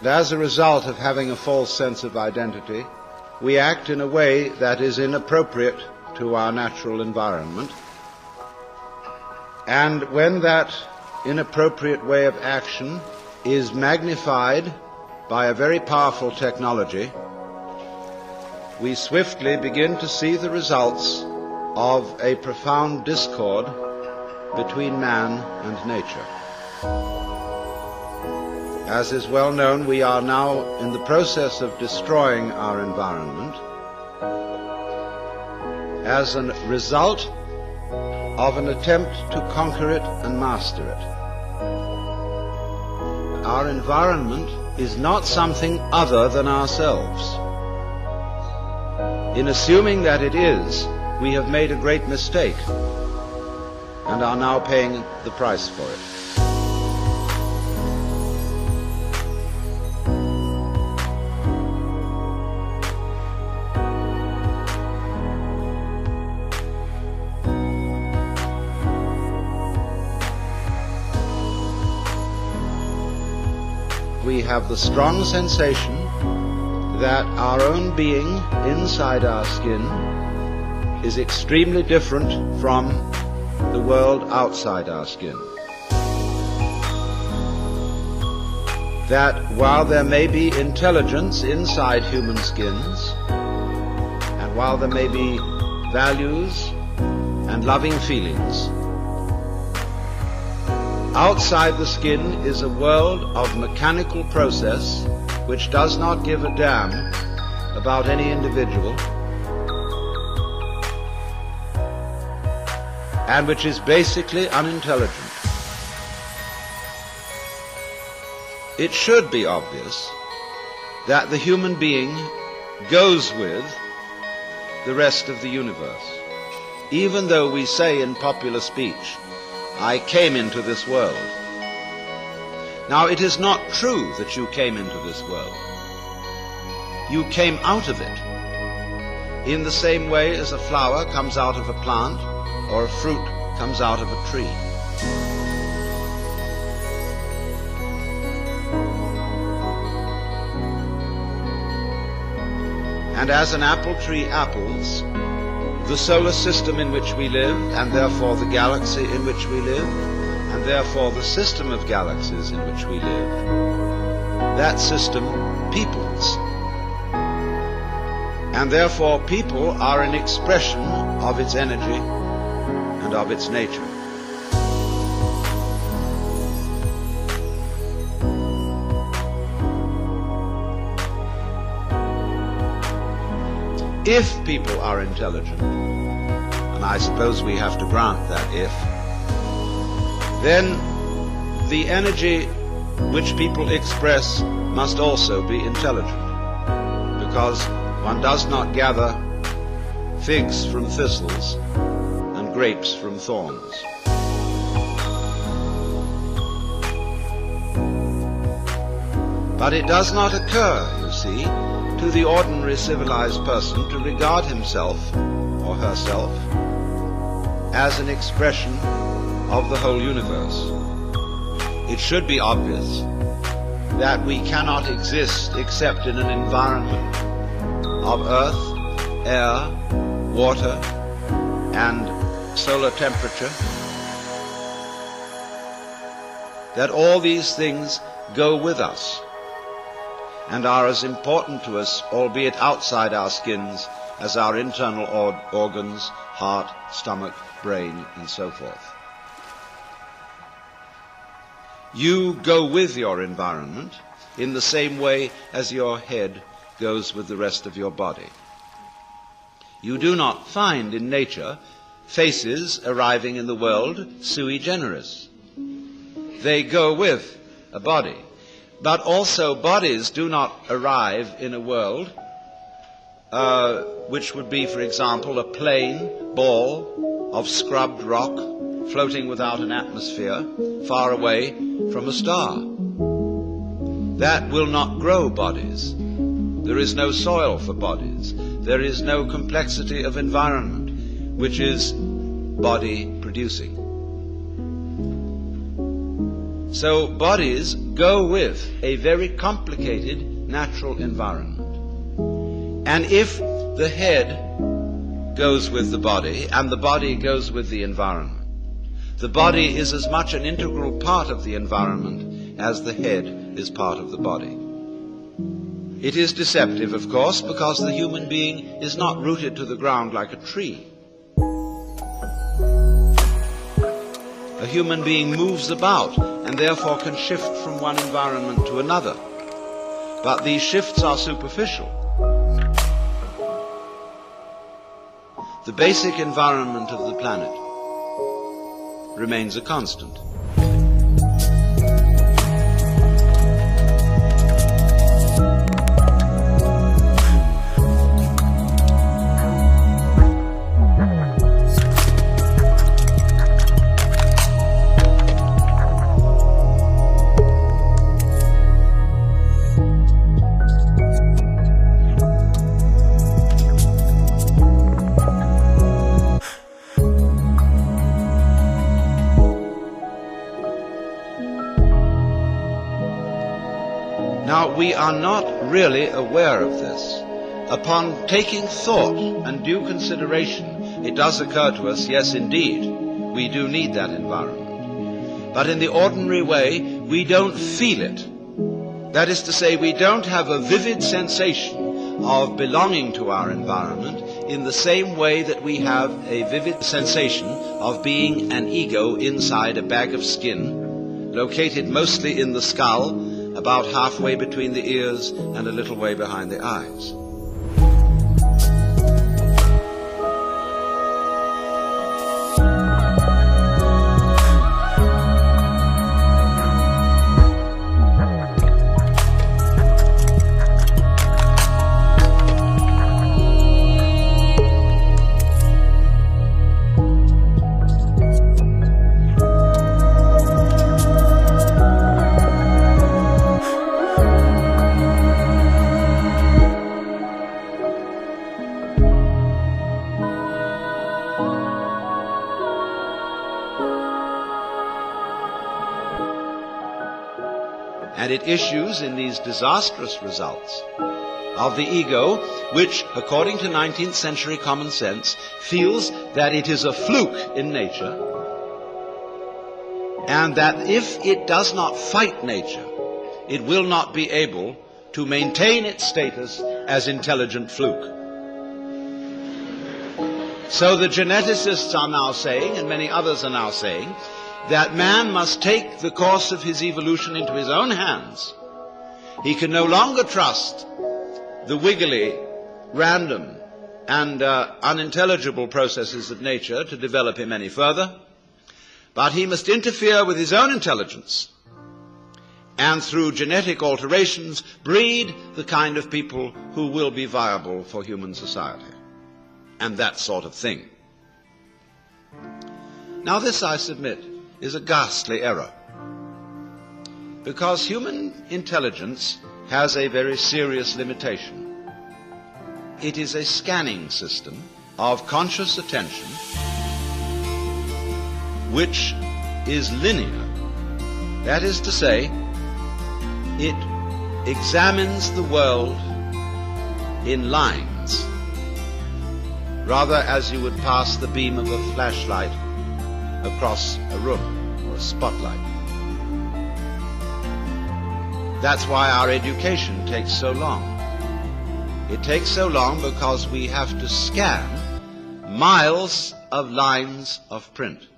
As a result of having a false sense of identity, we act in a way that is inappropriate to our natural environment. And when that inappropriate way of action is magnified by a very powerful technology, we swiftly begin to see the results of a profound discord between man and nature. As is well known, we are now in the process of destroying our environment as a result of an attempt to conquer it and master it. Our environment is not something other than ourselves. In assuming that it is, we have made a great mistake and are now paying the price for it. We have the strong sensation that our own being inside our skin is extremely different from the world outside our skin. That while there may be intelligence inside human skins, and while there may be values and loving feelings, outside the skin is a world of mechanical process which does not give a damn about any individual, and which is basically unintelligent. It should be obvious that the human being goes with the rest of the universe, even though we say in popular speech, "I came into this world." Now, it is not true that you came into this world. You came out of it, in the same way as a flower comes out of a plant or a fruit comes out of a tree. And as an apple tree apples, the solar system in which we live, and therefore the galaxy in which we live, and therefore the system of galaxies in which we live, that system peoples. And therefore people are an expression of its energy and of its nature. If people are intelligent, and I suppose we have to grant that if, then the energy which people express must also be intelligent, because one does not gather figs from thistles and grapes from thorns. But it does not occur, you see, to the ordinary civilized person to regard himself or herself as an expression of the whole universe. It should be obvious that we cannot exist except in an environment of earth, air, water, and solar temperature, that all these things go with us and are as important to us, albeit outside our skins, as our internal organs, heart, stomach, brain, and so forth. You go with your environment in the same way as your head goes with the rest of your body. You do not find in nature faces arriving in the world sui generis. They go with a body. But also bodies do not arrive in a world which would be, for example, a plain ball of scrubbed rock floating without an atmosphere far away from a star. That will not grow bodies. There is no soil for bodies. There is no complexity of environment which is body producing. So bodies go with a very complicated natural environment. And if the head goes with the body and the body goes with the environment, the body is as much an integral part of the environment as the head is part of the body. It is deceptive, of course, because the human being is not rooted to the ground like a tree. A human being moves about and therefore can shift from one environment to another. But these shifts are superficial. The basic environment of the planet remains a constant. Now, we are not really aware of this. Upon taking thought and due consideration, it does occur to us, yes, indeed, we do need that environment. But in the ordinary way, we don't feel it. That is to say, we don't have a vivid sensation of belonging to our environment in the same way that we have a vivid sensation of being an ego inside a bag of skin, located mostly in the skull, about halfway between the ears and a little way behind the eyes. And it issues in these disastrous results of the ego, which, according to 19th century common sense, feels that it is a fluke in nature, and that if it does not fight nature, it will not be able to maintain its status as intelligent fluke. So the geneticists are now saying, and many others are now saying, that man must take the course of his evolution into his own hands. He can no longer trust the wiggly, random, and unintelligible processes of nature to develop him any further, but he must interfere with his own intelligence and through genetic alterations breed the kind of people who will be viable for human society, and that sort of thing. Now this, I submit, is a ghastly error, because human intelligence has a very serious limitation. It is a scanning system of conscious attention which is linear. That is to say, it examines the world in lines, rather as you would pass the beam of a flashlight across a room or a spotlight. That's why our education takes so long. It takes so long because we have to scan miles of lines of print.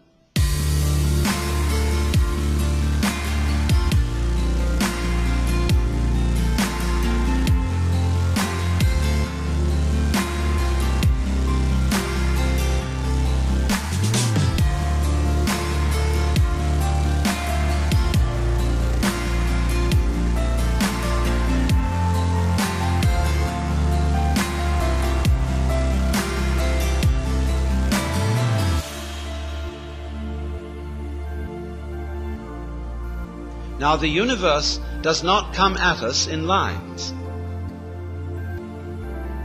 Now, the universe does not come at us in lines.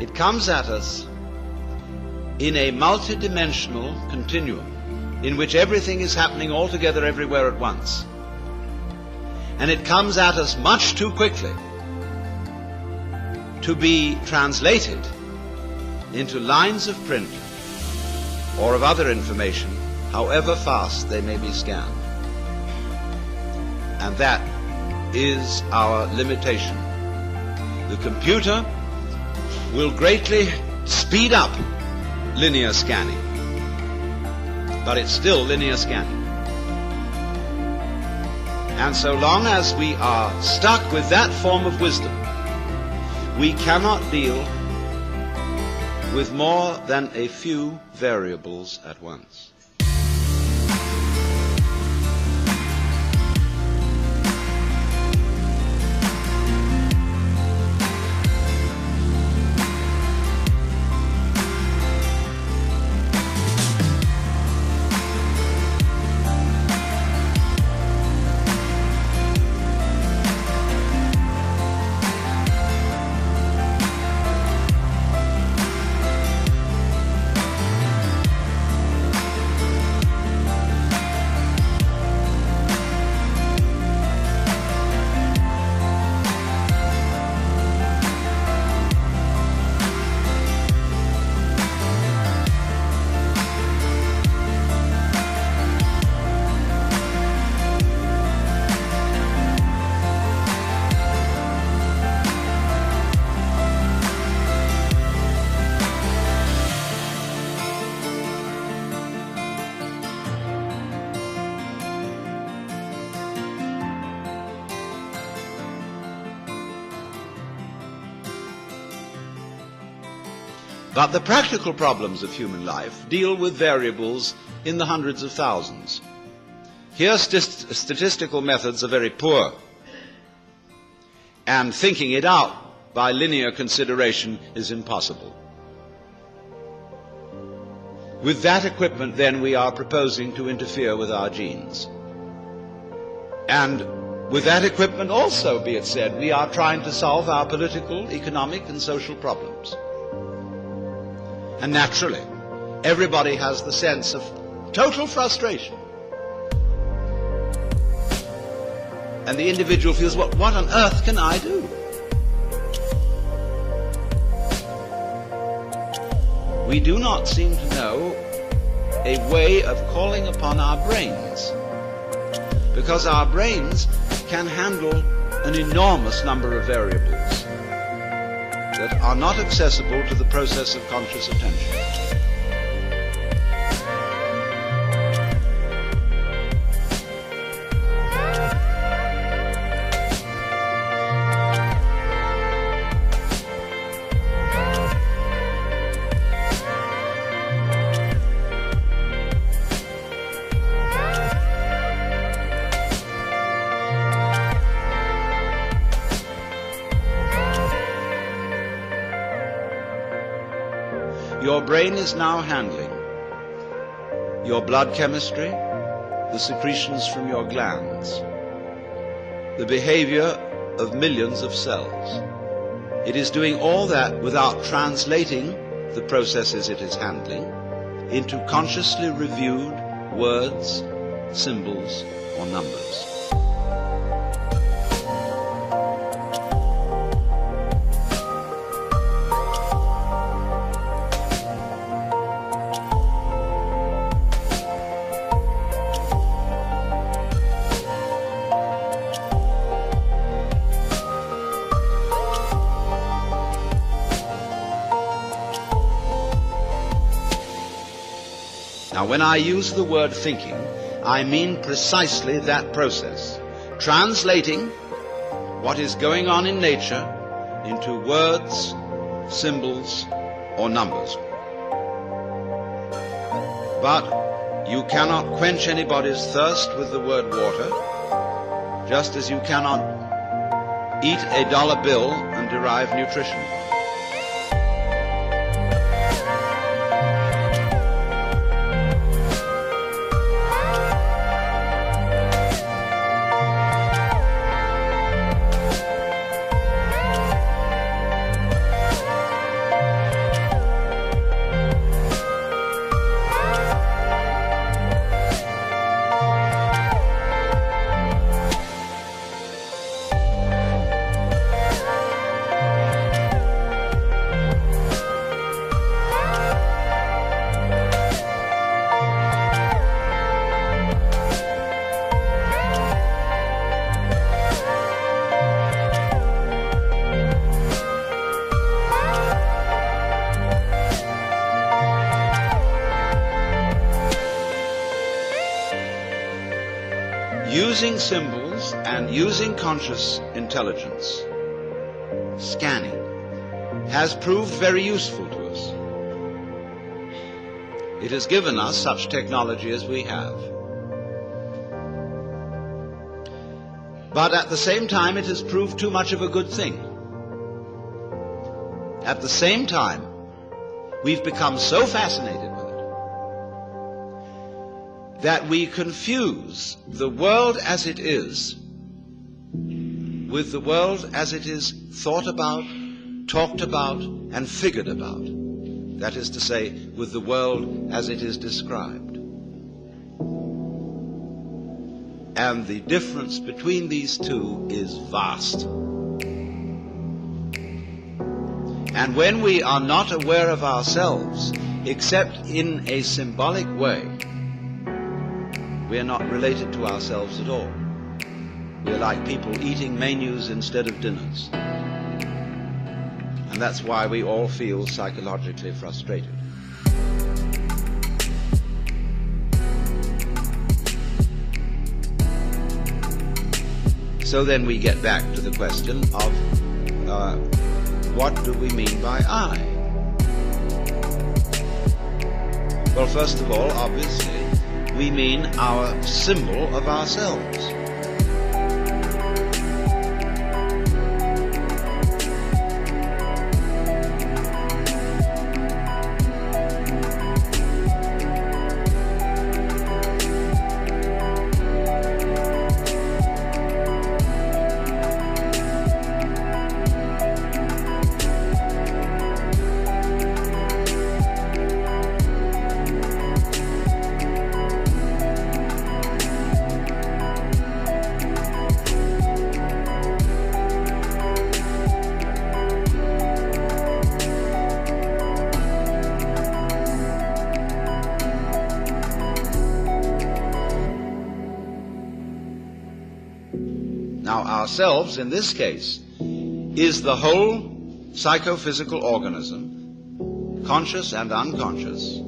It comes at us in a multidimensional continuum in which everything is happening all together everywhere at once. and it comes at us much too quickly to be translated into lines of print or of other information, however fast they may be scanned. And that is our limitation. The computer will greatly speed up linear scanning, but it's still linear scanning. And so long as we are stuck with that form of wisdom, we cannot deal with more than a few variables at once. But the practical problems of human life deal with variables in the hundreds of thousands. Here statistical methods are very poor, and thinking it out by linear consideration is impossible. With that equipment, then, we are proposing to interfere with our genes. And with that equipment also, be it said, we are trying to solve our political, economic, and social problems. And naturally, everybody has the sense of total frustration. And the individual feels, what on earth can I do? We do not seem to know a way of calling upon our brains, because our brains can handle an enormous number of variables that are not accessible to the process of conscious attention. Your brain is now handling your blood chemistry, the secretions from your glands, the behavior of millions of cells. It is doing all that without translating the processes it is handling into consciously reviewed words, symbols, or numbers. Now, when I use the word thinking, I mean precisely that process, translating what is going on in nature into words, symbols, or numbers. But you cannot quench anybody's thirst with the word water, just as you cannot eat a dollar bill and derive nutrition. using symbols and using conscious intelligence, scanning, has proved very useful to us. It has given us such technology as we have. But at the same time, it has proved too much of a good thing. At the same time, we've become so fascinated with it that we confuse the world as it is with the world as it is thought about, talked about, and figured about. That is to say, with the world as it is described. And the difference between these two is vast. And when we are not aware of ourselves, except in a symbolic way, we are not related to ourselves at all. We are like people eating menus instead of dinners. And that's why we all feel psychologically frustrated. So then we get back to the question of what do we mean by I? Well, first of all, obviously, we mean our symbol of ourselves. Now, ourselves, in this case, is the whole psychophysical organism, conscious and unconscious,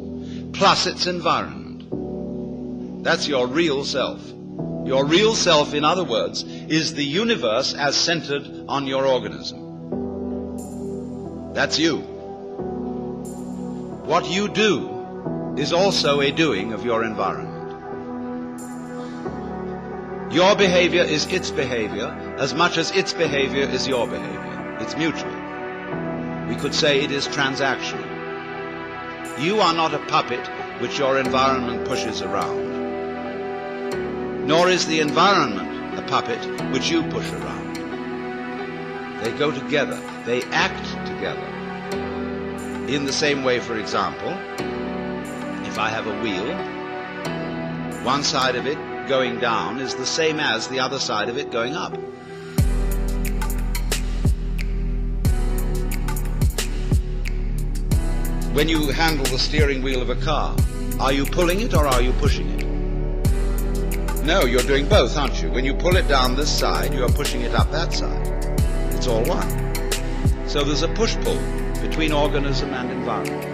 plus its environment. That's your real self. Your real self, in other words, is the universe as centered on your organism. That's you. What you do is also a doing of your environment. Your behavior is its behavior as much as its behavior is your behavior. It's mutual. We could say it is transactional. You are not a puppet which your environment pushes around. Nor is the environment a puppet which you push around. They go together. They act together. In the same way, for example, if I have a wheel, one side of it going down is the same as the other side of it going up. When you handle the steering wheel of a car, are you pulling it or are you pushing it? No, you're doing both, aren't you? When you pull it down this side, you're pushing it up that side. It's all one. So there's a push-pull between organism and environment.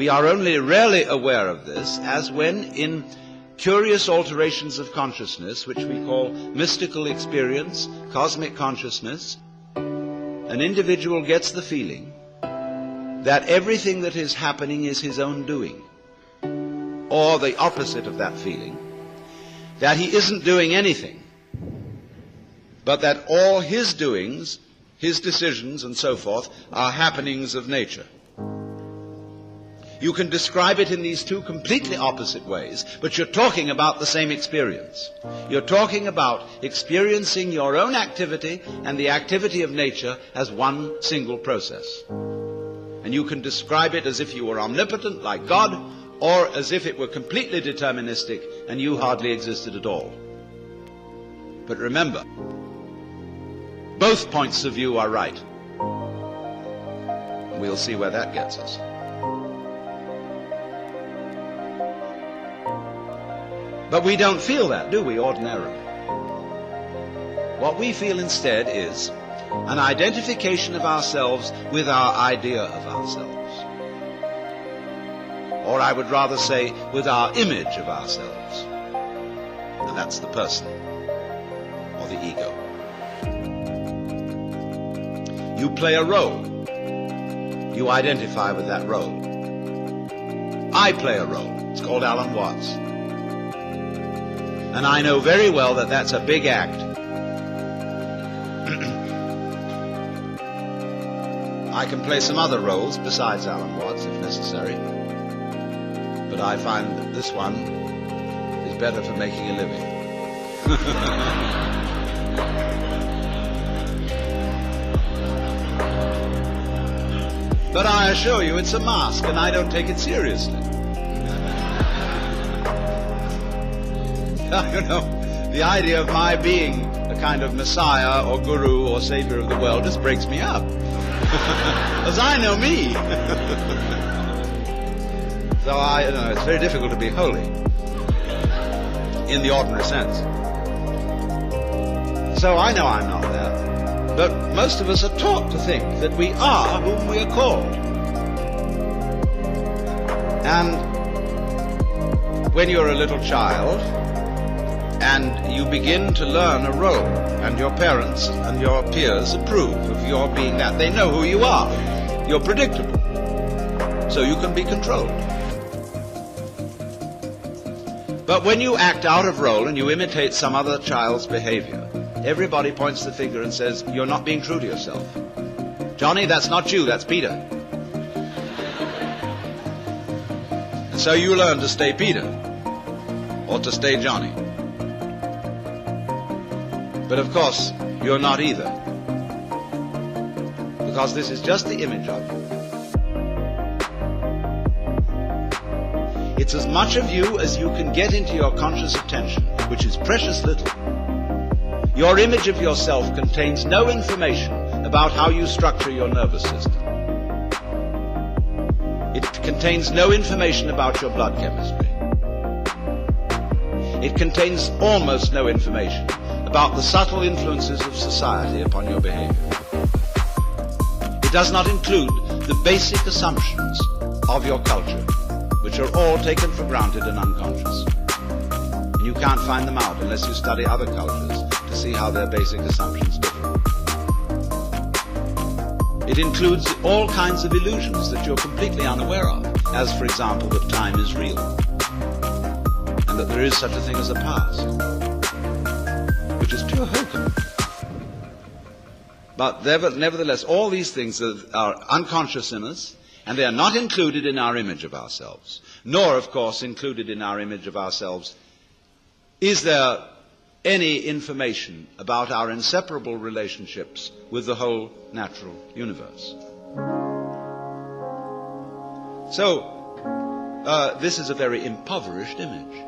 We are only rarely aware of this, as when in curious alterations of consciousness, which we call mystical experience, cosmic consciousness, an individual gets the feeling that everything that is happening is his own doing, or the opposite of that feeling, that he isn't doing anything, but that all his doings, his decisions and so forth, are happenings of nature. You can describe it in these two completely opposite ways, but you're talking about the same experience. You're talking about experiencing your own activity and the activity of nature as one single process. And you can describe it as if you were omnipotent like God, or as if it were completely deterministic and you hardly existed at all. But remember, both points of view are right. And we'll see where that gets us. But we don't feel that, do we, ordinarily? What we feel instead is an identification of ourselves with our idea of ourselves. Or I would rather say, with our image of ourselves. And that's the person, or the ego. You play a role. You identify with that role. I play a role. It's called Alan Watts. And I know very well that that's a big act. I can play some other roles besides Alan Watts if necessary. But I find that this one is better for making a living. But I assure you it's a mask and I don't take it seriously. You know, the idea of my being a kind of messiah or guru or savior of the world just breaks me up. As I know me. So it's very difficult to be holy in the ordinary sense. So I know I'm not there. But most of us are taught to think that we are whom we are called. And when you're a little child, and you begin to learn a role, and your parents and your peers approve of your being that. They know who you are. You're predictable. So you can be controlled. But when you act out of role and you imitate some other child's behavior, everybody points the finger and says, you're not being true to yourself. Johnny, that's not you, that's Peter. And so you learn to stay Peter, or to stay Johnny. But of course, you're not either. Because this is just the image of you. It's as much of you as you can get into your conscious attention, which is precious little. Your image of yourself contains no information about how you structure your nervous system. It contains no information about your blood chemistry. It contains almost no information about the subtle influences of society upon your behavior. It does not include the basic assumptions of your culture, which are all taken for granted and unconscious. And you can't find them out unless you study other cultures to see how their basic assumptions differ. It includes all kinds of illusions that you're completely unaware of, as for example that time is real, and that there is such a thing as a past, which is pure hokum. But nevertheless, all these things are unconscious in us, and they are not included in our image of ourselves. Nor, of course, included in our image of ourselves is there any information about our inseparable relationships with the whole natural universe. So, this is a very impoverished image.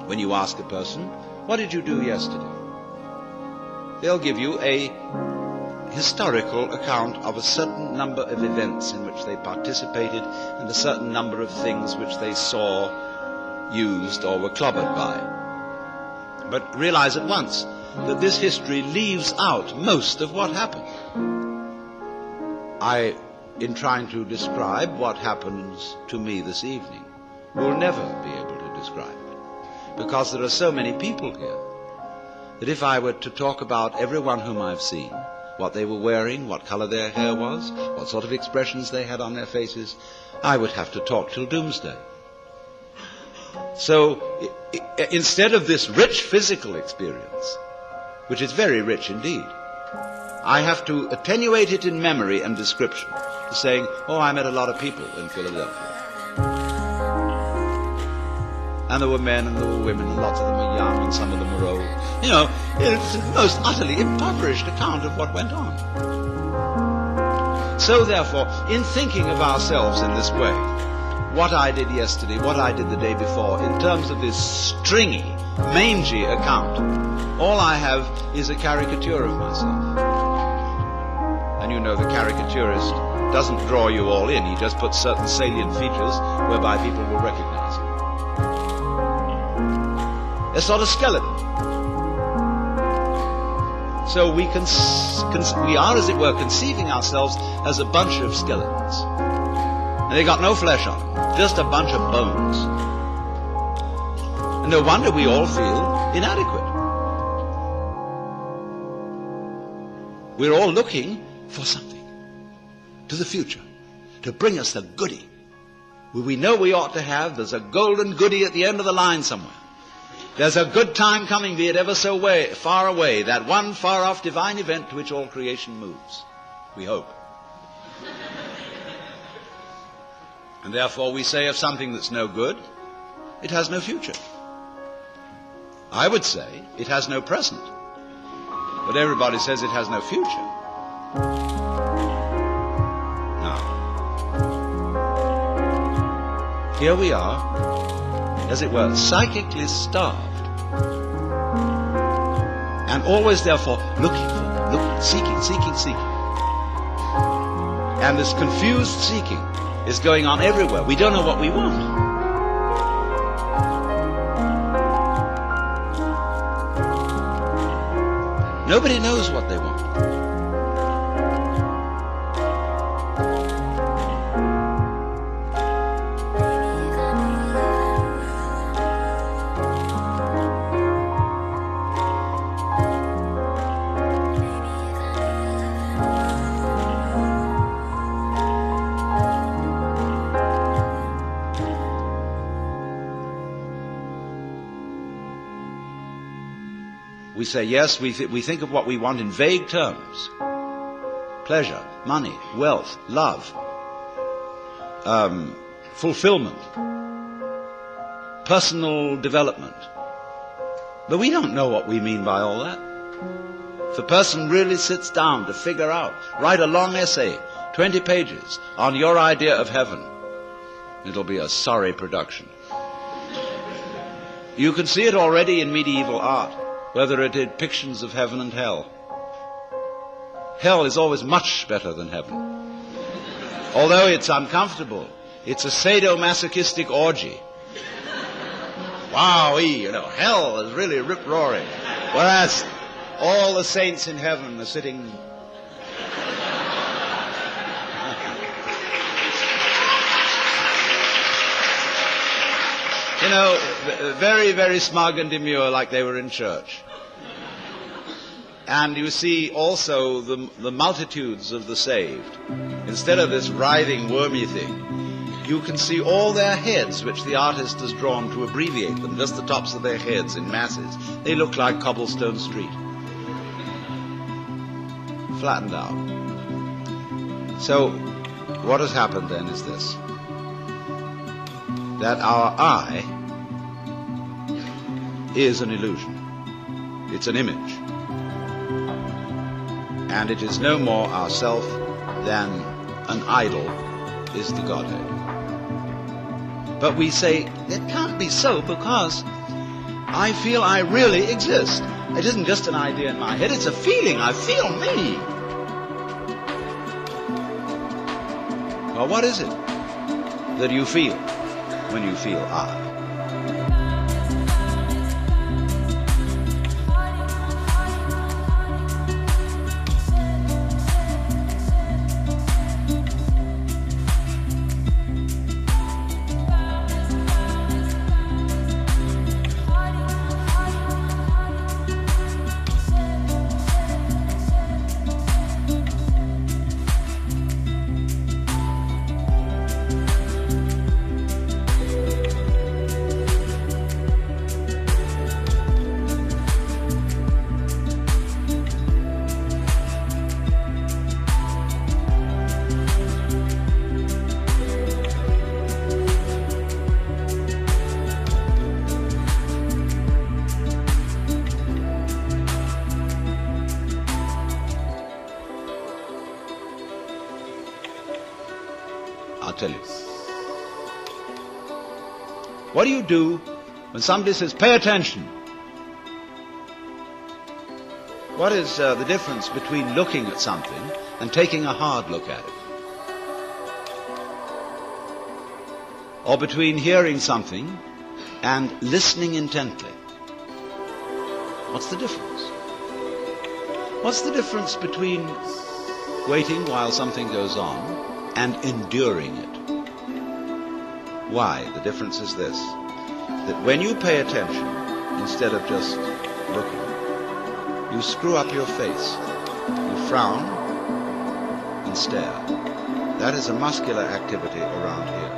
When you ask a person, what did you do yesterday? They'll give you a historical account of a certain number of events in which they participated and a certain number of things which they saw, used, or were clobbered by. But realize at once that this history leaves out most of what happened. In trying to describe what happens to me this evening, will never be able to describe it, because there are so many people here that if I were to talk about everyone whom I've seen, what they were wearing, what color their hair was, what sort of expressions they had on their faces, I would have to talk till doomsday. So instead of this rich physical experience, which is very rich indeed, I have to attenuate it in memory and description to saying, oh, I met a lot of people in Philadelphia. And there were men and there were women, and lots of them were young and some of them were old. You know, it's the most utterly impoverished account of what went on. So therefore, in thinking of ourselves in this way, what I did yesterday, what I did the day before, in terms of this stringy, mangy account, all I have is a caricature of myself. And you know the caricaturist doesn't draw you all in, he just puts certain salient features whereby people will recognize you. A sort of skeleton. So we are, as it were, conceiving ourselves as a bunch of skeletons. And they got no flesh on them, just a bunch of bones. And no wonder we all feel inadequate. We're all looking for something, to the future, to bring us the goodie. We know we ought to have, there's a golden goodie at the end of the line somewhere. There's a good time coming, be it ever so far away, that one far-off divine event to which all creation moves. We hope. And therefore we say of something that's no good, it has no future. I would say it has no present. But everybody says it has no future. Now, here we are, as it were, psychically starved. And always, therefore, looking, seeking. And this confused seeking is going on everywhere. We don't know what we want. Nobody knows what they want. We say, yes, we think of what we want in vague terms. Pleasure, money, wealth, love, fulfillment, personal development. But we don't know what we mean by all that. If a person really sits down to figure out, write a long essay, 20 pages, on your idea of heaven, it'll be a sorry production. You can see it already in medieval art, whether it is depictions of heaven and hell. Hell is always much better than heaven. Although it's uncomfortable, it's a sadomasochistic orgy. Wowee, hell is really rip-roaring. Whereas all the saints in heaven are sitting... very, very smug and demure, like they were in church. And you see also the multitudes of the saved. Instead of this writhing, wormy thing, you can see all their heads, which the artist has drawn to abbreviate them, just the tops of their heads in masses. They look like cobblestone street. Flattened out. So, what has happened then is this. That our I is an illusion. It's an image. And it is no more ourself than an idol is the Godhead. But we say, it can't be so because I feel I really exist. It isn't just an idea in my head, it's a feeling. I feel me. Well, what is it that you feel when you feel I? I'll tell you. What do you do when somebody says, pay attention? What is the difference between looking at something and taking a hard look at it? Or between hearing something and listening intently? What's the difference? What's the difference between waiting while something goes on and enduring it? Why? The difference is this, that when you pay attention instead of just looking, you screw up your face, you frown and stare. That is a muscular activity around here.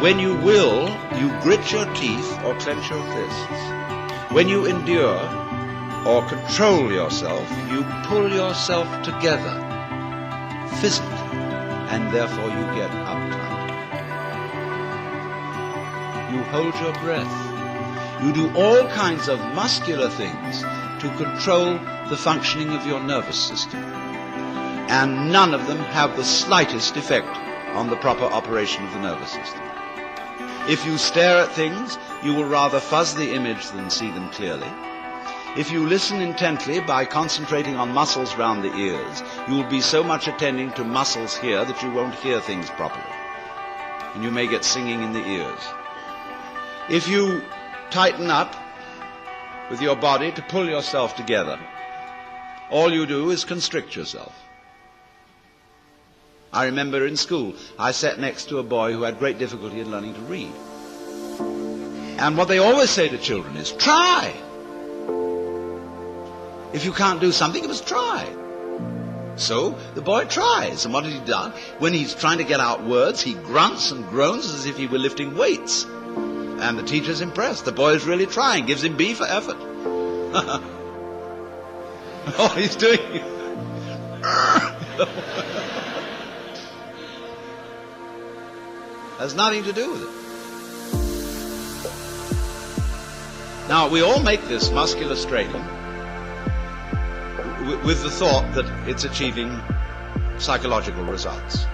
When you will, you grit your teeth or clench your fists. When you endure or control yourself, you pull yourself together physically, and therefore you get uptight. You hold your breath. You do all kinds of muscular things to control the functioning of your nervous system. And none of them have the slightest effect on the proper operation of the nervous system. If you stare at things, you will rather fuzz the image than see them clearly. If you listen intently by concentrating on muscles round the ears, you will be so much attending to muscles here that you won't hear things properly. And you may get singing in the ears. If you tighten up with your body to pull yourself together, all you do is constrict yourself. I remember in school, I sat next to a boy who had great difficulty in learning to read. And what they always say to children is, try. If you can't do something, you must try. So the boy tries. And what has he done? When he's trying to get out words, he grunts and groans as if he were lifting weights. And the teacher's impressed. The boy is really trying, gives him B for effort. All he's doing has nothing to do with it. Now, we all make this muscular strain with the thought that it's achieving psychological results,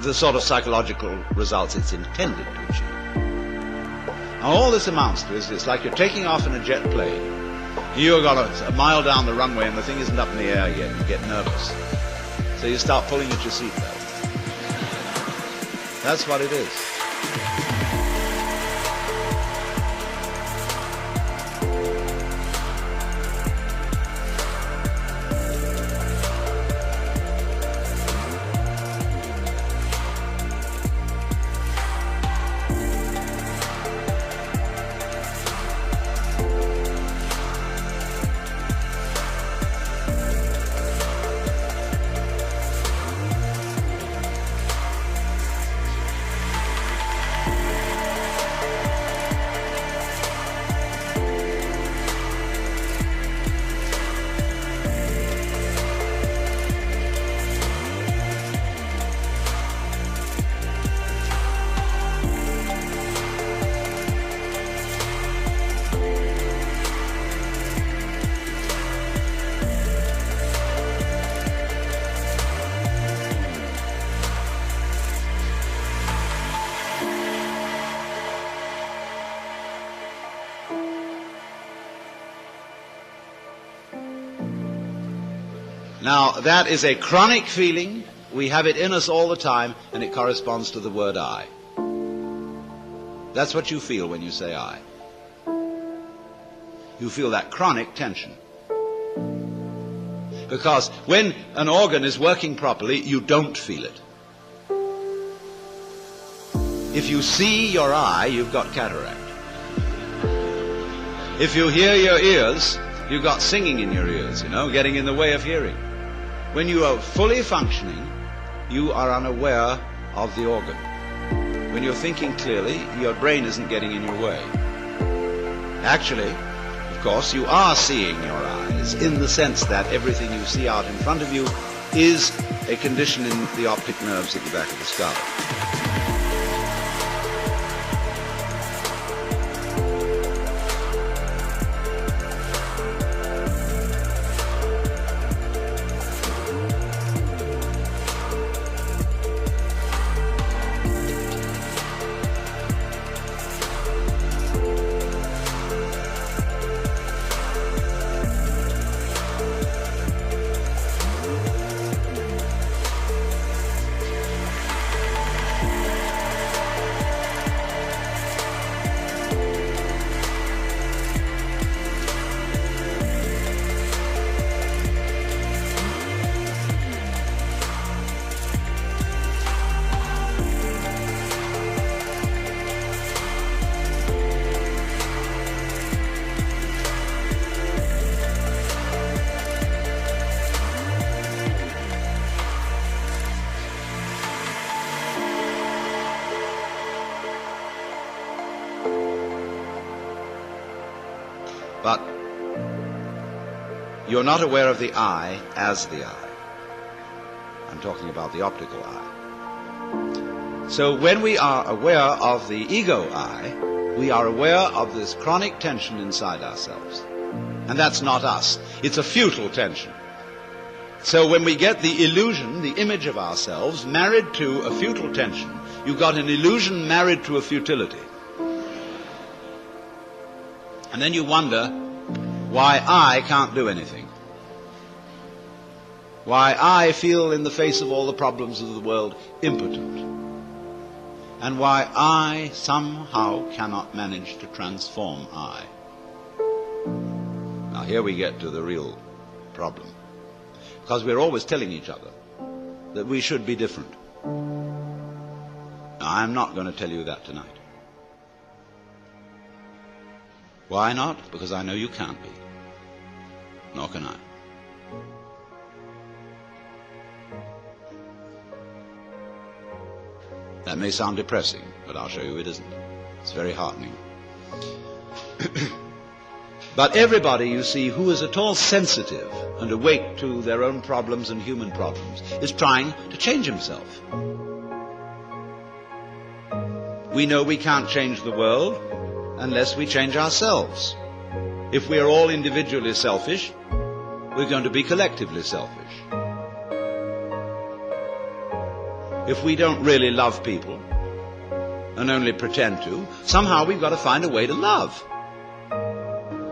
the sort of psychological results it's intended to achieve. Now, all this amounts to is it's like you're taking off in a jet plane. You've got a mile down the runway and the thing isn't up in the air yet. You get nervous. So you start pulling at your seatbelt. That's what it is. Now, that is a chronic feeling. We have it in us all the time, and it corresponds to the word I. That's what you feel when you say I. You feel that chronic tension. Because when an organ is working properly, you don't feel it. If you see your eye, you've got cataract. If you hear your ears, you've got singing in your ears, getting in the way of hearing. When you are fully functioning, you are unaware of the organ. When you're thinking clearly, your brain isn't getting in your way. Actually, of course, you are seeing your eyes in the sense that everything you see out in front of you is a condition in the optic nerves at the back of the skull. But you're not aware of the eye as the eye. I'm talking about the optical eye. So when we are aware of the ego eye, we are aware of this chronic tension inside ourselves. And that's not us. It's a futile tension. So when we get the illusion, the image of ourselves, married to a futile tension, you've got an illusion married to a futility. And then you wonder why I can't do anything. Why I feel in the face of all the problems of the world impotent. And why I somehow cannot manage to transform I. Now here we get to the real problem. Because we're always telling each other that we should be different. Now, I'm not going to tell you that tonight. Why not? Because I know you can't be. Nor can I. That may sound depressing, but I'll show you it isn't. It's very heartening. But everybody, you see, who is at all sensitive and awake to their own problems and human problems is trying to change himself. We know we can't change the world unless we change ourselves. If we are all individually selfish, we're going to be collectively selfish. If we don't really love people and only pretend to, somehow we've got to find a way to love.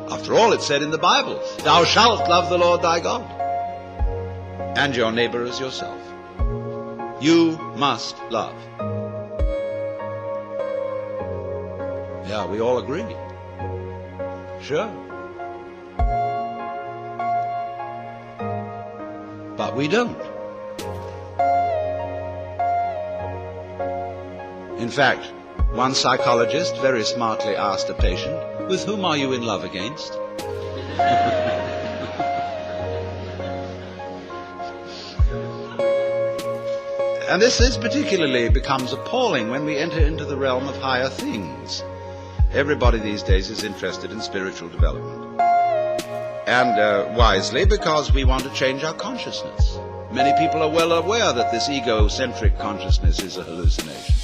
After all, it's said in the Bible, thou shalt love the Lord thy God and your neighbor as yourself. You must love. Yeah, we all agree. Sure. But we don't. In fact, one psychologist very smartly asked a patient, with whom are you in love against? And this particularly becomes appalling when we enter into the realm of higher things. Everybody these days is interested in spiritual development. And wisely, because we want to change our consciousness. Many people are well aware that this egocentric consciousness is a hallucination.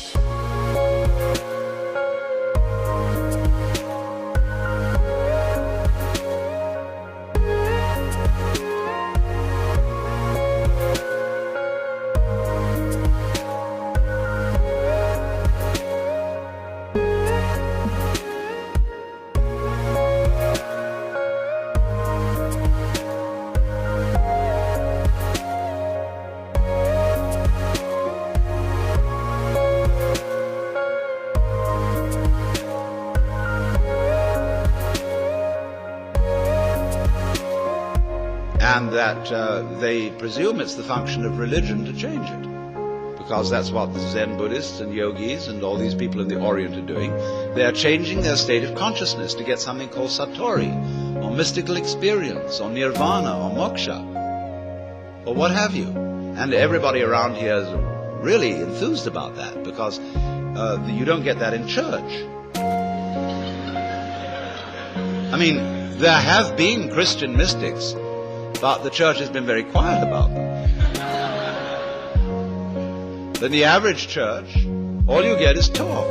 and that they presume it's the function of religion to change it. Because that's what the Zen Buddhists and yogis and all these people in the Orient are doing. They are changing their state of consciousness to get something called satori, or mystical experience, or nirvana, or moksha, or what have you. And everybody around here is really enthused about that, because you don't get that in church. I mean, there have been Christian mystics, but the church has been very quiet about them. In the average church, all you get is talk.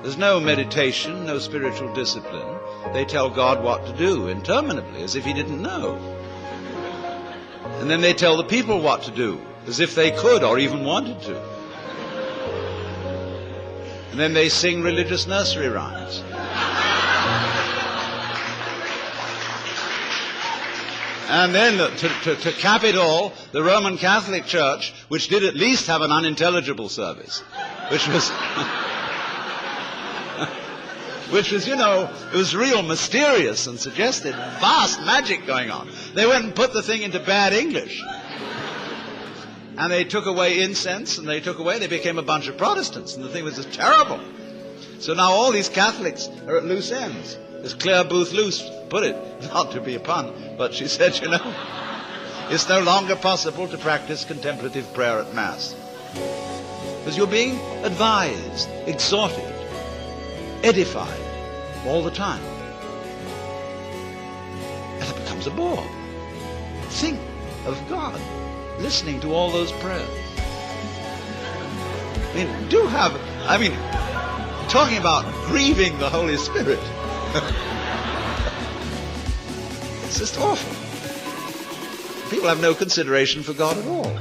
There's no meditation, no spiritual discipline. They tell God what to do interminably, as if he didn't know. And then they tell the people what to do, as if they could or even wanted to. And then they sing religious nursery rhymes. And then, to cap it all, the Roman Catholic Church, which did at least have an unintelligible service, which was... which was, it was real mysterious and suggested vast magic going on. They went and put the thing into bad English. And they took away incense, and they became a bunch of Protestants, and the thing was just terrible. So now all these Catholics are at loose ends. As Claire Booth Luce put it, not to be a pun, but she said, it's no longer possible to practice contemplative prayer at Mass. Because you're being advised, exhorted, edified all the time. And it becomes a bore. Think of God listening to all those prayers. Talking about grieving the Holy Spirit. It's just awful. People have no consideration for God at all.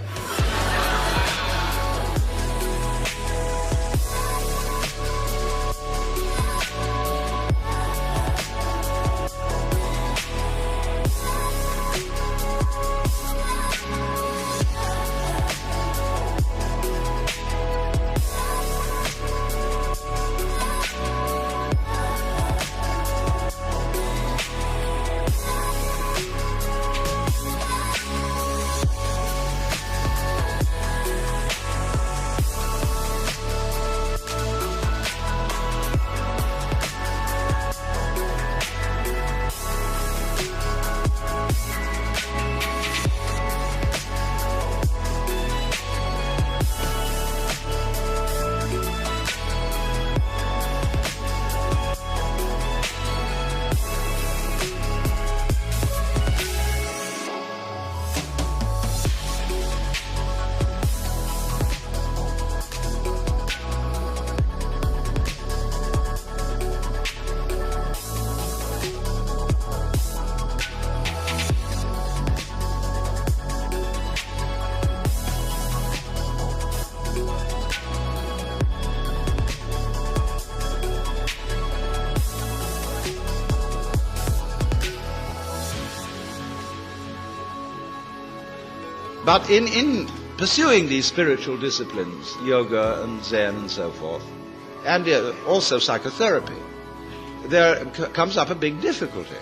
But in pursuing these spiritual disciplines, yoga and Zen and so forth, and also psychotherapy, there comes up a big difficulty.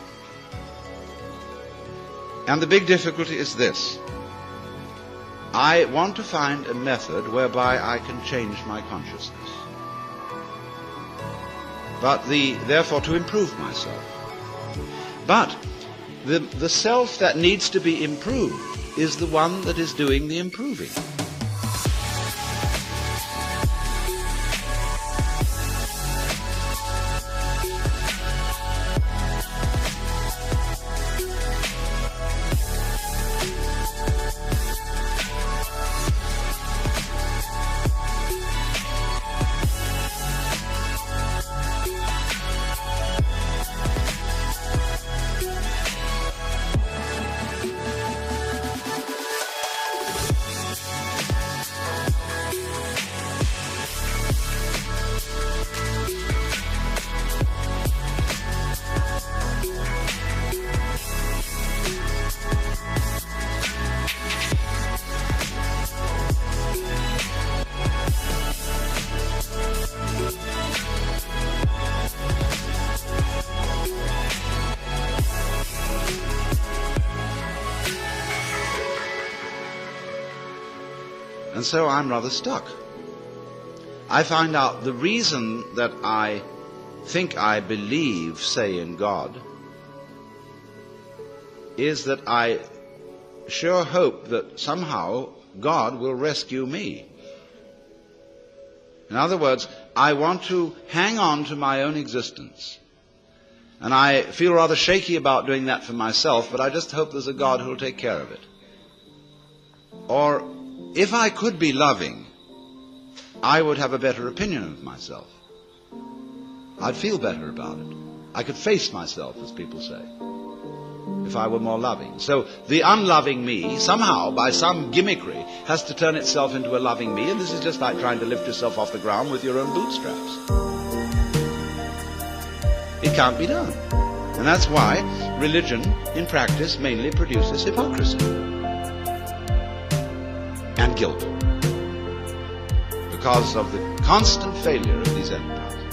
And the big difficulty is this. I want to find a method whereby I can change my consciousness. Therefore to improve myself. But the self that needs to be improved is the one that is doing the improving. so I'm rather stuck. I find out the reason that I think I believe, say, in God, is that I sure hope that somehow God will rescue me. In other words, I want to hang on to my own existence. And I feel rather shaky about doing that for myself, but I just hope there's a God who will take care of it. Or, if I could be loving, I would have a better opinion of myself. I'd feel better about it. I could face myself, as people say, if I were more loving. So the unloving me, somehow, by some gimmickry, has to turn itself into a loving me, and this is just like trying to lift yourself off the ground with your own bootstraps. It can't be done. And that's why religion, in practice, mainly produces hypocrisy and guilt, because of the constant failure of these enterprises.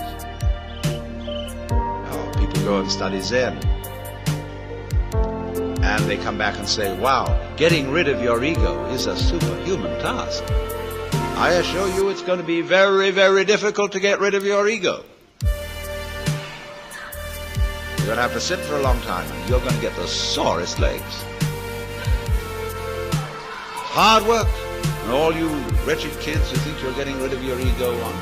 Now, people go and study Zen, and they come back and say, wow, getting rid of your ego is a superhuman task. I assure you it's going to be very, very difficult to get rid of your ego. You're going to have to sit for a long time, and you're going to get the sorest legs. Hard work. And all you wretched kids who think you're getting rid of your ego on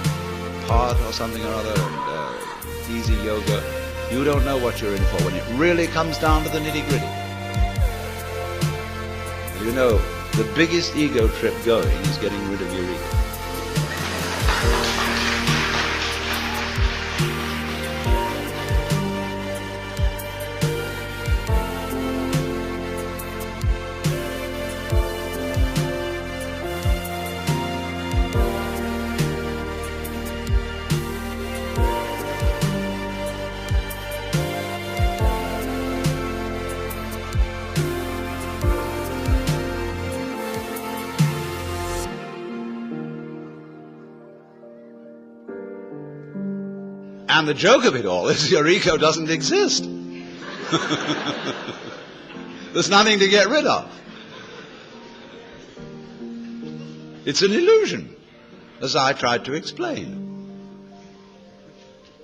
pot or something or other, and easy yoga, you don't know what you're in for when it really comes down to the nitty-gritty. You know, the biggest ego trip going is getting rid of your ego. And the joke of it all is your ego doesn't exist. There's nothing to get rid of. It's an illusion, as I tried to explain.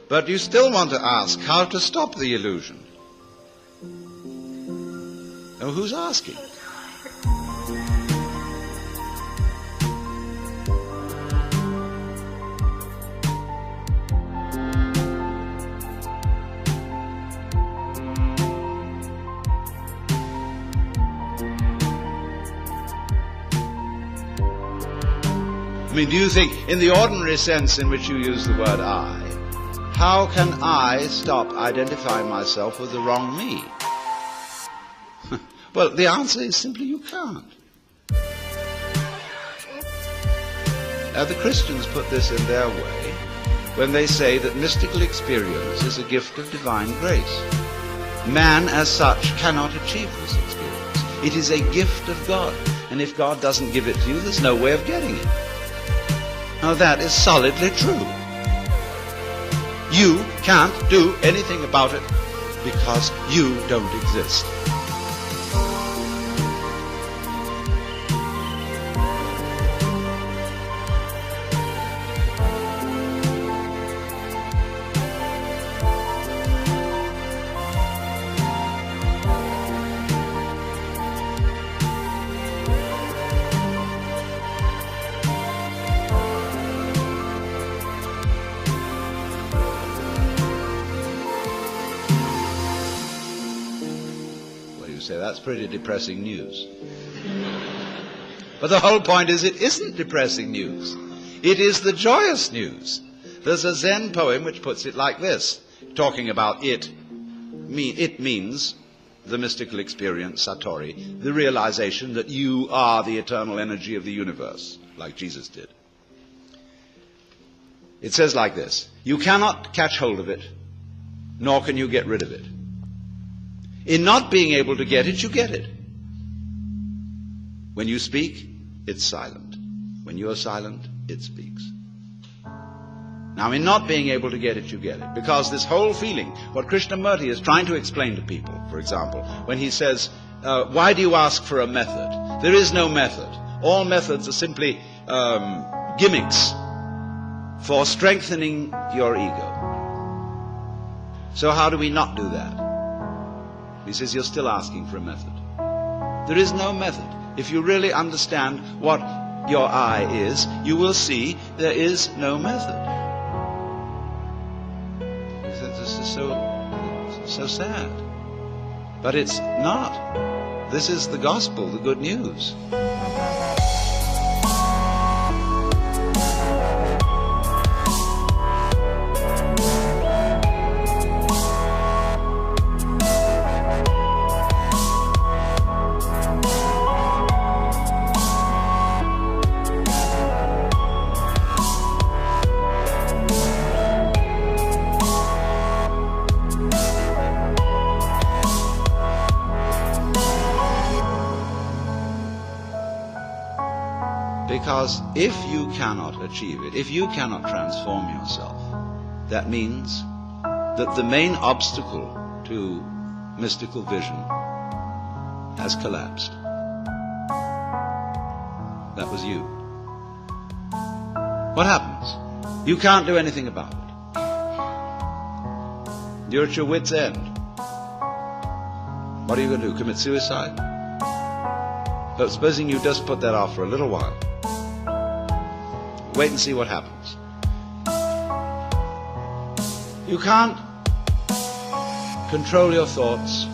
But you still want to ask how to stop the illusion. Now, who's asking? I mean, do you think, in the ordinary sense in which you use the word I, how can I stop identifying myself with the wrong me? Well, the answer is simply you can't. Now, the Christians put this in their way when they say that mystical experience is a gift of divine grace. Man, as such, cannot achieve this experience. It is a gift of God, and if God doesn't give it to you, there's no way of getting it. Now that is solidly true. You can't do anything about it because you don't exist. That's pretty depressing news. But the whole point is, it isn't depressing news. It is the joyous news. There's a Zen poem which puts it like this, talking about it. It means the mystical experience, Satori, the realization that you are the eternal energy of the universe, like Jesus did. It says like this: you cannot catch hold of it, nor can you get rid of it. In not being able to get it, you get it. When you speak, it's silent. When you are silent, it speaks. Now, in not being able to get it, you get it. Because this whole feeling, what Krishnamurti is trying to explain to people, for example, when he says, why do you ask for a method? There is no method. All methods are simply gimmicks for strengthening your ego. So how do we not do that? He says, you're still asking for a method. There is no method. If you really understand what your I is, you will see there is no method. This is so sad. But it's not. This is the gospel, the good news. Because if you cannot achieve it, if you cannot transform yourself, that means that the main obstacle to mystical vision has collapsed. That was you. What happens? You can't do anything about it. You're at your wit's end. What are you going to do? Commit suicide? But supposing you just put that off for a little while. Wait and see what happens. You can't control your thoughts.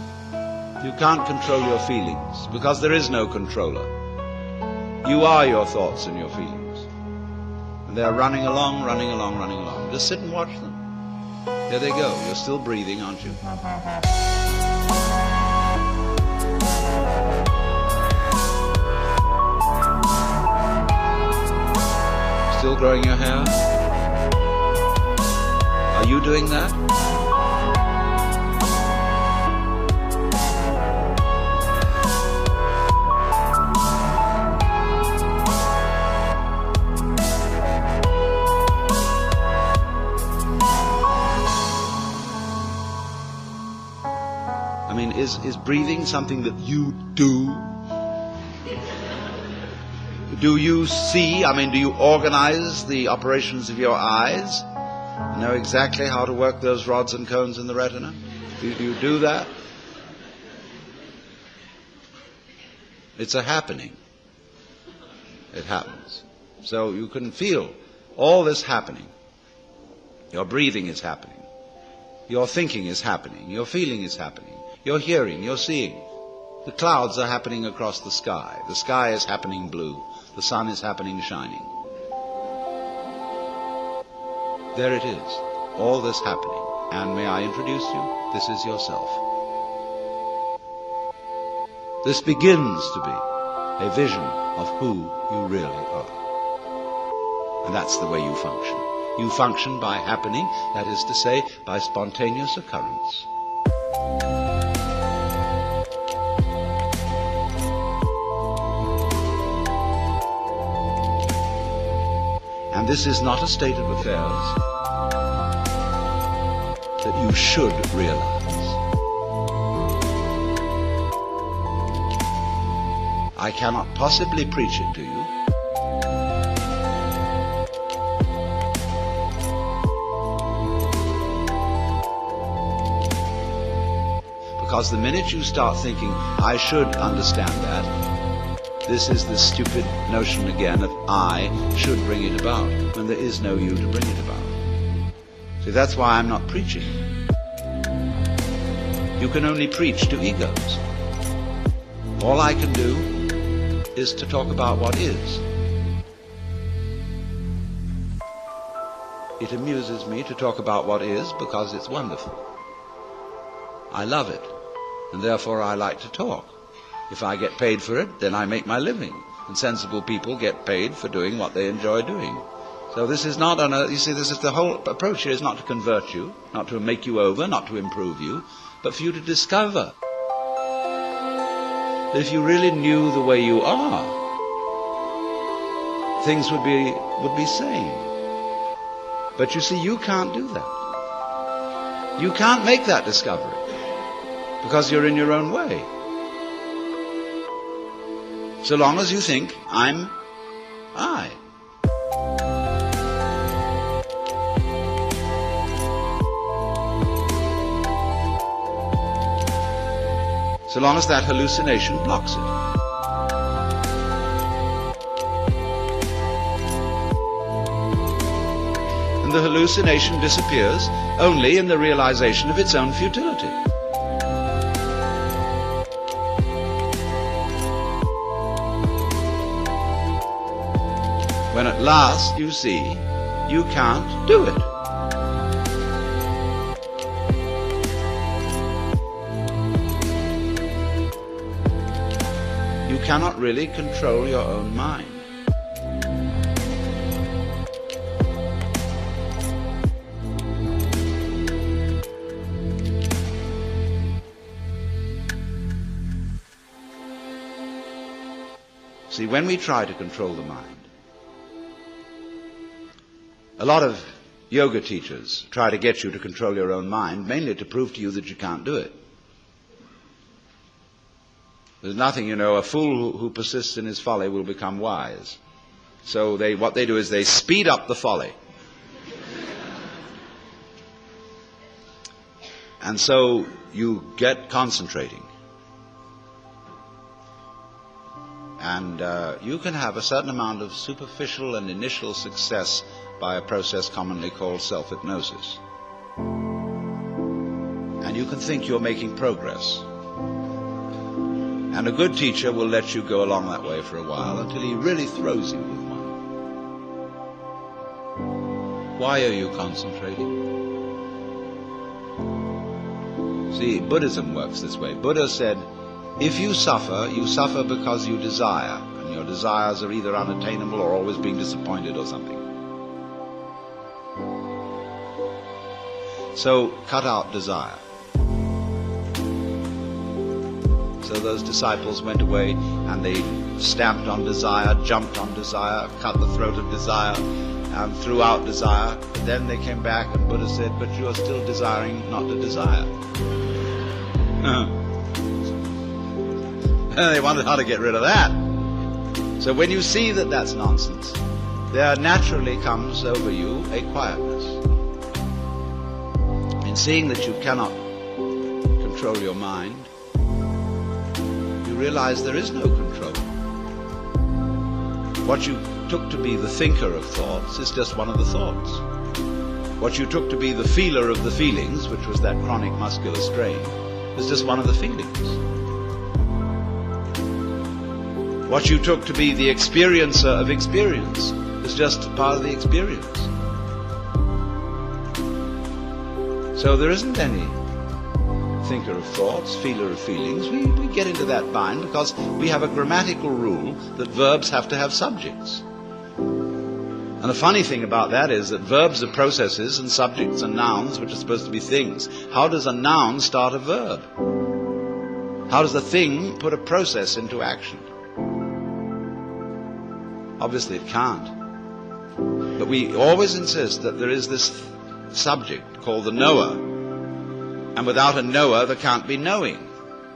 You can't control your feelings, because there is no controller. You are your thoughts and your feelings. And they're running along, running along, running along. Just sit and watch them. There they go. You're still breathing, aren't you? Still growing your hair? Are you doing that? I mean, is breathing something that you do? Do you see, do you organize the operations of your eyes? Know exactly how to work those rods and cones in the retina? Do you do that? It's a happening. It happens. So you can feel all this happening. Your breathing is happening. Your thinking is happening. Your feeling is happening. Your hearing, your seeing. The clouds are happening across the sky. The sky is happening blue. The sun is happening shining. There it is, all this happening. And may I introduce you? This is yourself. This begins to be a vision of who you really are. And that's the way you function. You function by happening, that is to say, by spontaneous occurrence. And this is not a state of affairs that you should realize. I cannot possibly preach it to you. Because the minute you start thinking, I should understand that, this is the stupid notion again of I should bring it about, when there is no you to bring it about. See, that's why I'm not preaching. You can only preach to egos. All I can do is to talk about what is. It amuses me to talk about what is because it's wonderful. I love it, and therefore I like to talk. If I get paid for it, then I make my living. And sensible people get paid for doing what they enjoy doing. So this is not you see, this is the whole approach here is not to convert you, not to make you over, not to improve you, but for you to discover that if you really knew the way you are, things would be sane. But you see, you can't do that. You can't make that discovery because you're in your own way. So long as you think, I'm I. so long as that hallucination blocks it. And the hallucination disappears only in the realization of its own futility. When at last you see you can't do it. You cannot really control your own mind. See, when we try to control the mind, a lot of yoga teachers try to get you to control your own mind, mainly to prove to you that you can't do it. There's nothing, a fool who persists in his folly will become wise. So what they do is they speed up the folly. And so you get concentrating. And you can have a certain amount of superficial and initial success by a process commonly called self-hypnosis. And you can think you're making progress. And a good teacher will let you go along that way for a while until he really throws you with one. Why are you concentrating? See, Buddhism works this way. Buddha said, if you suffer because you desire, and your desires are either unattainable or always being disappointed or something. So cut out desire. So those disciples went away and they stamped on desire, jumped on desire, cut the throat of desire, and threw out desire. But then they came back and Buddha said, but you are still desiring not to desire. And they wondered how to get rid of that. So when you see that that's nonsense, there naturally comes over you a quietness. In seeing that you cannot control your mind, you realize there is no control. What you took to be the thinker of thoughts is just one of the thoughts. What you took to be the feeler of the feelings, which was that chronic muscular strain, is just one of the feelings. What you took to be the experiencer of experience is just part of the experience. So there isn't any thinker of thoughts, feeler of feelings. We get into that bind because we have a grammatical rule that verbs have to have subjects. And the funny thing about that is that verbs are processes and subjects are nouns, which are supposed to be things. How does a noun start a verb? How does a thing put a process into action? Obviously it can't. But we always insist that there is this subject called the knower. And without a knower, there can't be knowing.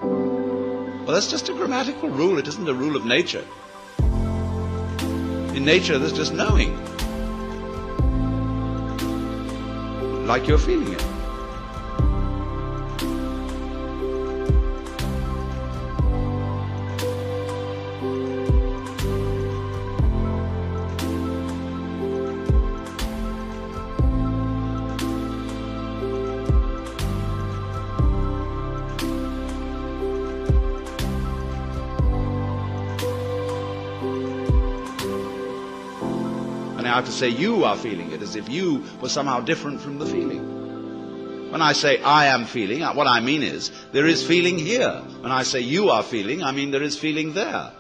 Well, that's just a grammatical rule. It isn't a rule of nature. In nature, there's just knowing. Like you're feeling it. I have to say you are feeling it, as if you were somehow different from the feeling. When I say I am feeling, what I mean is there is feeling here. When I say you are feeling, I mean there is feeling there.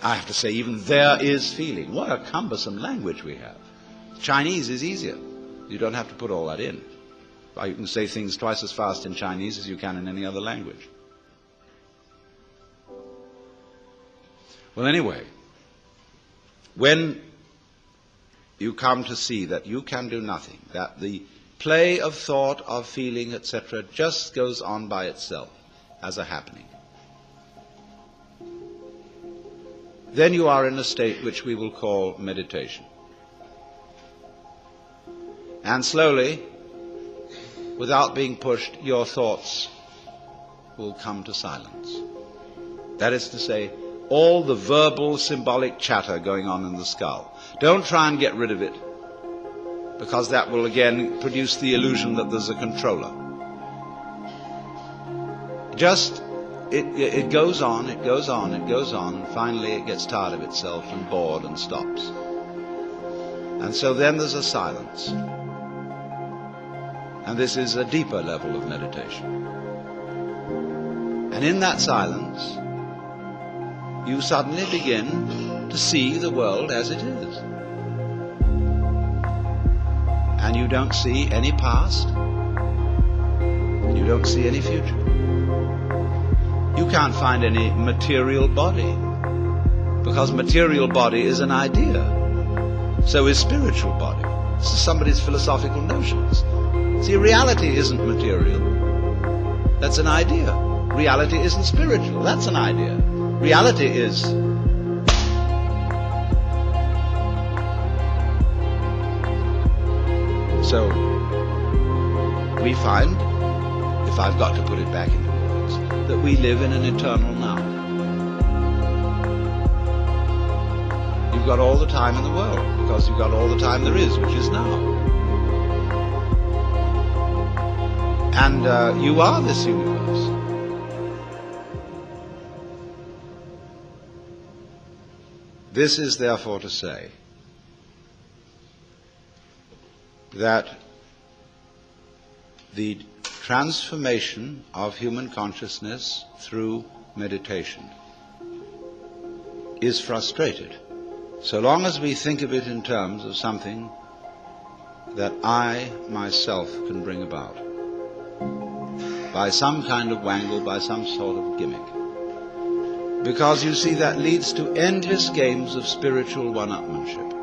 I have to say even there is feeling. What a cumbersome language we have. Chinese is easier. You don't have to put all that in. You can say things twice as fast in Chinese as you can in any other language. Well, anyway, when you come to see that you can do nothing, that the play of thought, of feeling, etc., just goes on by itself as a happening, then you are in a state which we will call meditation. And slowly, without being pushed, your thoughts will come to silence. That is to say, all the verbal, symbolic chatter going on in the skull. Don't try and get rid of it, because that will again produce the illusion that there's a controller. Just, it goes on, it goes on, it goes on, and finally it gets tired of itself and bored and stops. And so then there's a silence. And this is a deeper level of meditation. And in that silence, you suddenly begin to see the world as it is. And you don't see any past, and you don't see any future. You can't find any material body, because material body is an idea. So is spiritual body. This is somebody's philosophical notions. See, reality isn't material. That's an idea. Reality isn't spiritual. That's an idea. Reality is. So, we find, if I've got to put it back into words, that we live in an eternal now. You've got all the time in the world, because you've got all the time there is, which is now. And you are this universe. This is therefore to say that the transformation of human consciousness through meditation is frustrated so long as we think of it in terms of something that I myself can bring about by some kind of wangle, by some sort of gimmick. Because you see, that leads to endless games of spiritual one-upmanship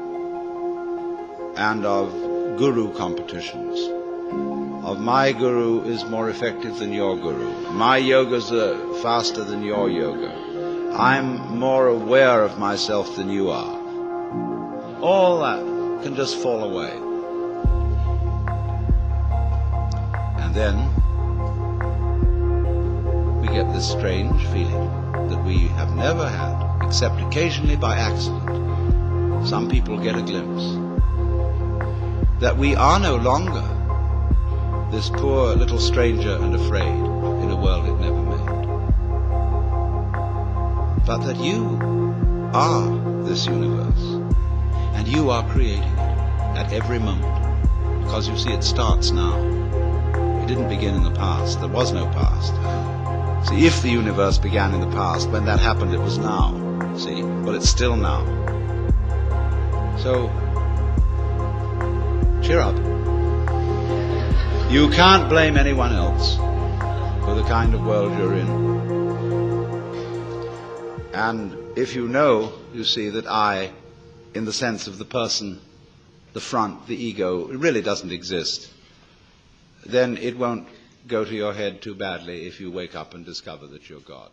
and of guru competitions, of my guru is more effective than your guru, my yogas are faster than your yoga, I'm more aware of myself than you are. All that can just fall away. And then we get this strange feeling that we have never had, except occasionally by accident. Some people get a glimpse that we are no longer this poor little stranger and afraid in a world it never made, but that you are this universe, and you are creating it at every moment, because you see, it starts now. It didn't begin in the past. There was no past. See, if the universe began in the past, when that happened, it was now. See, but it's still now. So, cheer up. You can't blame anyone else for the kind of world you're in. And if you know, you see, that I, in the sense of the person, the front, the ego, it really doesn't exist, then it won't go to your head too badly if you wake up and discover that you're God.